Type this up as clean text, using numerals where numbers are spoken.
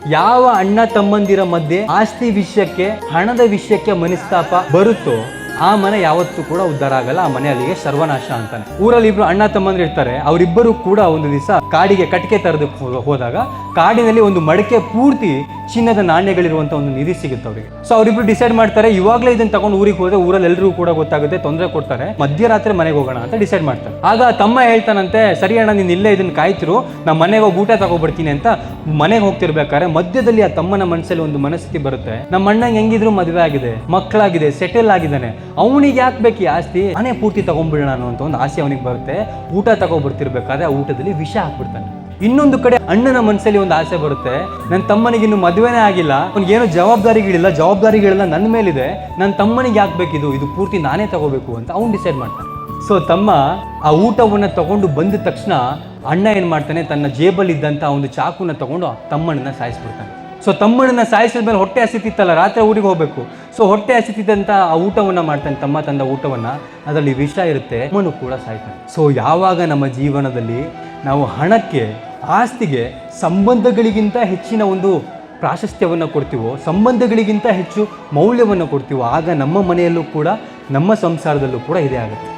ಯಾವ ಅಣ್ಣ ತಮ್ಮಂದಿರ ಮಧ್ಯೆ ಆಸ್ತಿ ವಿಷಯಕ್ಕೆ ಹಣದ ವಿಷಯಕ್ಕೆ ಮನಸ್ತಾಪ ಬರುತ್ತೋ ಆ ಮನೆ ಯಾವತ್ತೂ ಕೂಡ ಉದ್ಧಾರ ಆಗಲ್ಲ. ಆ ಮನೆ ಅಲ್ಲಿಗೆ ಸರ್ವನಾಶ ಅಂತಾನೆ. ಊರಲ್ಲಿ ಇಬ್ರು ಅಣ್ಣ ತಮ್ಮಂದ್ರು ಇರ್ತಾರೆ. ಅವರಿಬ್ಬರು ಕೂಡ ಒಂದು ದಿವಸ ಕಾಡಿಗೆ ಕಟ್ಟಿಗೆ ತರದಕ್ಕೆ ಹೋದಾಗ ಕಾಡಿನಲ್ಲಿ ಒಂದು ಮಡಕೆ ಪೂರ್ತಿ ಚಿನ್ನದ ನಾಣ್ಯಗಳಿರುವಂತ ಒಂದು ನಿಧಿ ಸಿಗುತ್ತೆ ಅವರಿಗೆ. ಸೊ ಅವರಿಬ್ರು ಡಿಸೈಡ್ ಮಾಡ್ತಾರೆ, ಇವಾಗಲೇ ಇದನ್ನ ತಗೊಂಡು ಊರಿಗೆ ಹೋದ್ರೆ ಊರಲ್ಲಿ ಎಲ್ಲರಿಗೂ ಕೂಡ ಗೊತ್ತಾಗುತ್ತೆ, ತೊಂದರೆ ಕೊಡ್ತಾರೆ, ಮಧ್ಯರಾತ್ರಿ ಮನೆಗೆ ಹೋಗೋಣ ಅಂತ ಡಿಸೈಡ್ ಮಾಡ್ತಾರೆ. ಆಗ ತಮ್ಮ ಹೇಳ್ತಾನಂತೆ, ಸರಿ ಅಣ್ಣ ನೀನು ಇಲ್ಲೇ ಇದನ್ನ ಕಾಯ್ತಿರು, ನಮ್ಮ ಮನೆಗೆ ಹೋಗಿ ಊಟ ತಗೊಬಿಡ್ತೀನಿ ಅಂತ ಮನೆಗೆ ಹೋಗ್ತಿರ್ಬೇಕಾದ್ರೆ ಮಧ್ಯದಲ್ಲಿ ಆ ತಮ್ಮನ ಮನಸ್ಸಲ್ಲಿ ಒಂದು ಮನಸ್ಥಿತಿ ಬರುತ್ತೆ, ನಮ್ಮ ಅಣ್ಣಂಗೆ ಹೆಂಗಿದ್ರು ಮದುವೆ ಆಗಿದೆ, ಮಕ್ಕಳಾಗಿದೆ, ಸೆಟಲ್ ಆಗಿದ್ದಾನೆ, ಅವನಿಗೆ ಯಾಕೆ ಬೇಕು ಈ ಆಸ್ತಿ, ಮನೆ ಪೂರ್ತಿ ತಗೊಂಡ್ಬಿಡೋಣ ಅಂತ ಒಂದು ಆಸೆ ಅವನಿಗೆ ಬರುತ್ತೆ. ಊಟ ತಗೊಬರ್ತಿರ್ಬೇಕಾದ್ರೆ ಆ ಊಟದಲ್ಲಿ ವಿಷ ಹಾಕ್ಬಿಡ್ತಾನೆ. ಇನ್ನೊಂದು ಕಡೆ ಅಣ್ಣನ ಮನಸ್ಸಲ್ಲಿ ಒಂದು ಆಸೆ ಬರುತ್ತೆ, ನನ್ನ ತಮ್ಮನಿಗೆ ಇನ್ನು ಮದುವೆನೇ ಆಗಿಲ್ಲ, ಅವ್ನಿಗೇನು ಜವಾಬ್ದಾರಿಗಳಿಲ್ಲ ನನ್ನ ಮೇಲಿದೆ, ನನ್ನ ತಮ್ಮನಿಗೆ ಯಾಕೆ ಬೇಕಿದು, ಇದು ಪೂರ್ತಿ ನಾನೇ ತಗೋಬೇಕು ಅಂತ ಅವ್ನು ಡಿಸೈಡ್ ಮಾಡ್ತಾನೆ. ಸೊ ತಮ್ಮ ಆ ಊಟವನ್ನು ತಗೊಂಡು ಬಂದ ತಕ್ಷಣ ಅಣ್ಣ ಏನು ಮಾಡ್ತಾನೆ, ತನ್ನ ಜೇಬಲ್ಲಿ ಇದ್ದಂಥ ಒಂದು ಚಾಕುನ ತಗೊಂಡು ತಮ್ಮಣ್ಣನ ಸಾಯಿಸ್ಬಿಡ್ತಾನೆ. ಸೊ ತಮ್ಮಣ್ಣನ ಸಾಯಿಸಿದ ಮೇಲೆ ಹೊಟ್ಟೆ ಹಸಿತಿತ್ತಲ್ಲ, ರಾತ್ರಿ ಊರಿಗೆ ಹೋಗಬೇಕು. ಸೊ ಹೊಟ್ಟೆ ಹಸಿತಿದ್ದಂಥ ಆ ಊಟವನ್ನು ಮಾಡ್ತಾನೆ, ತಮ್ಮ ತಂದ ಊಟವನ್ನು, ಅದರಲ್ಲಿ ವಿಷ ಇರುತ್ತೆ, ಅಮ್ಮನೂ ಕೂಡ ಸಾಯ್ತಾನೆ. ಸೊ ಯಾವಾಗ ನಮ್ಮ ಜೀವನದಲ್ಲಿ ನಾವು ಹಣಕ್ಕೆ, ಆಸ್ತಿಗೆ, ಸಂಬಂಧಗಳಿಗಿಂತ ಹೆಚ್ಚಿನ ಒಂದು ಪ್ರಾಶಸ್ತ್ಯವನ್ನು ಕೊಡ್ತೀವೋ, ಸಂಬಂಧಗಳಿಗಿಂತ ಹೆಚ್ಚು ಮೌಲ್ಯವನ್ನು ಕೊಡ್ತೀವೋ, ಆಗ ನಮ್ಮ ಮನೆಯಲ್ಲೂ ಕೂಡ ನಮ್ಮ ಸಂಸಾರದಲ್ಲೂ ಕೂಡ ಇದೇ ಆಗುತ್ತೆ.